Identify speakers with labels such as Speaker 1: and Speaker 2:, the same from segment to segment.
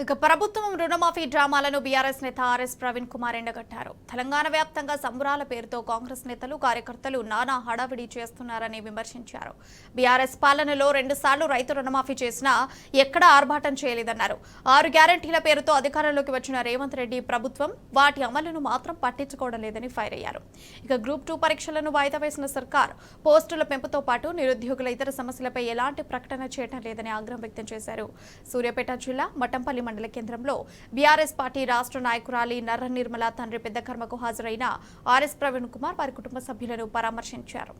Speaker 1: ఇక ప్రభుత్వం రుణమాఫీ డ్రామాలను బీఆర్ఎస్ నేత ఆర్ఎస్ ప్రవీణ్ కుమార్ ఎండగట్టారు. తెలంగాణ వ్యాప్తంగా సంబరాల పేరుతో కాంగ్రెస్ నేతలు కార్యకర్తలు నానా హడావిడి చేస్తున్నారని విమర్శించారు. బీఆర్ఎస్ పాలనలో 2 సార్లు రైతు రుణమాఫీ చేసినా ఎక్కడా ఆర్భాటం చేయలేదన్నారు. 6 గ్యారంటీల పేరుతో అధికారంలోకి వచ్చిన రేవంత్ రెడ్డి ప్రభుత్వం వాటి అమలును మాత్రం పట్టించుకోవడం లేదని ఫైర్ అయ్యారు. ఇక గ్రూప్ 2 పరీక్షలను వాయిదా వేసిన సర్కార్ పోస్టుల పెంపుతో పాటు నిరుద్యోగుల ఇతర సమస్యలపై ఎలాంటి ప్రకటన చేయడం లేదని ఆగ్రహం వ్యక్తం చేశారు. సూర్యాపేట జిల్లా మఠంపల్లి మండల కేంద్రంలో బీఆర్ఎస్ పార్టీ రాష్ట్ర నాయకురాలి నర్ర నిర్మల తండ్రి పెద్ద కర్మకు హాజరైన ఆర్ఎస్ ప్రవీణ్ కుమార్ వారి కుటుంబ సభ్యులను పరామర్శించారు.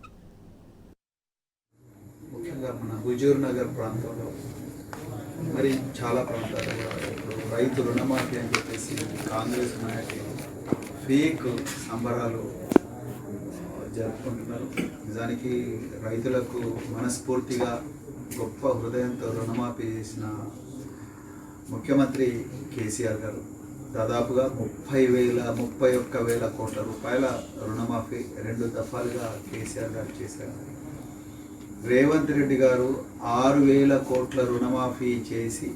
Speaker 2: ముఖ్యంగా మన హుజూర్ నగర్ ప్రాంతంలో మరి చాలా ప్రాంతాల్లో రైతు రుణమాఫీ అని చెప్పేసి కాంగ్రెస్ నాయకులు ఫేక్ సంబరాలు జరుపుకుంటున్నారు. నిజానికి రైతులకు మనస్ఫూర్తిగా గొప్ప హృదయంతో రుణమాఫీ చేసిన ముఖ్యమంత్రి కేసీఆర్ గారు దాదాపుగా 31,000 కోట్ల రూపాయల రుణమాఫీ 2 దఫాలుగా కేసీఆర్ గారు చేశారు. రేవంత్ రెడ్డి గారు 6,000 కోట్ల రుణమాఫీ చేసి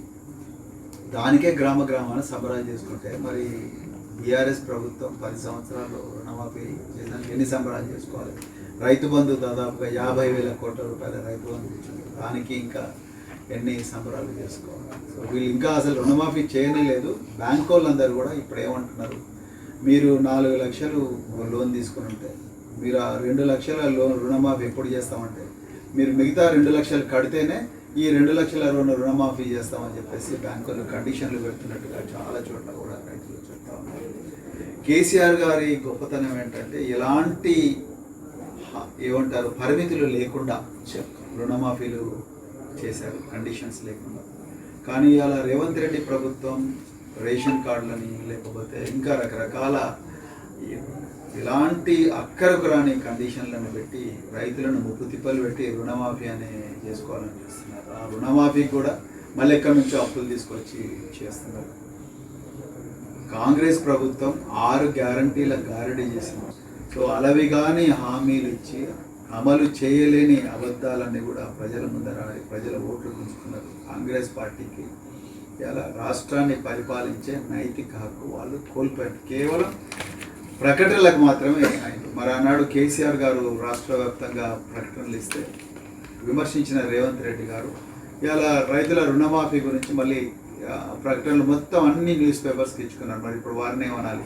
Speaker 2: దానికే గ్రామాన సంబరాలు చేసుకుంటే మరి బీఆర్ఎస్ ప్రభుత్వం 10 సంవత్సరాలు రుణమాఫీ చేయడానికి ఎన్ని సంబరాలు చేసుకోవాలి? రైతు బంధు దాదాపుగా 50,000 కోట్ల రూపాయల రైతు బంధు ఇచ్చింది, దానికి ఇంకా ఎన్ని సంబరాలు చేసుకోవాలి? సో వీళ్ళు ఇంకా అసలు రుణమాఫీ చేయనే లేదు. బ్యాంక్ వాళ్ళందరూ కూడా ఇప్పుడు ఏమంటున్నారు, మీరు 4 లక్షలు లోన్ తీసుకుని ఉంటే మీరు ఆ 2 లక్షల రుణమాఫీ ఎప్పుడు చేస్తామంటే మీరు మిగతా 2 లక్షలు కడితేనే ఈ 2 లక్షల రుణమాఫీ చేస్తామని చెప్పేసి బ్యాంకులు కండిషన్లు పెడుతున్నట్టుగా చాలా చోట్ల కూడా రైతులు చెప్తా ఉన్నారు. కేసీఆర్ గారి గొప్పతనం ఏంటంటే ఎలాంటి పరిమితులు లేకుండా రుణమాఫీలు చేశారు, కండిషన్స్ లేకుండా. కానీ ఇలా రేవంత్ రెడ్డి ప్రభుత్వం రేషన్ కార్డులని లేకపోతే ఇంకా రకరకాల ఇలాంటి అక్కరకు రాని కండిషన్లను పెట్టి రైతులను ముప్పు తిప్పలు పెట్టి రుణమాఫీ అనే చేసుకోవాలని చేస్తున్నారు. ఆ రుణమాఫీ కూడా మళ్ళీ ఎక్కడి నుంచో అప్పులు తీసుకొచ్చి చేస్తున్నారు. కాంగ్రెస్ ప్రభుత్వం 6 గ్యారంటీల గారడీ చేసింది. సో అలవిగాని హామీలు ఇచ్చి అమలు చేయలేని అబద్ధాలన్నీ కూడా ప్రజల ముందర ప్రజల ఓట్లు గుంజుకున్నారు. కాంగ్రెస్ పార్టీకి ఇలా రాష్ట్రాన్ని పరిపాలించే నైతిక హక్కు వాళ్ళు కోల్పోయారు. కేవలం ప్రకటనలకు మాత్రమే అయింది. మరి ఆనాడు కేసీఆర్ గారు రాష్ట్ర వ్యాప్తంగా ప్రకటనలు ఇస్తే విమర్శించిన రేవంత్ రెడ్డి గారు ఇలా రైతుల రుణమాఫీ గురించి మళ్ళీ ప్రకటనలు మొత్తం అన్ని న్యూస్ పేపర్స్కి ఇచ్చుకున్నారు. మరి ఇప్పుడు వారిని ఏమనాలి?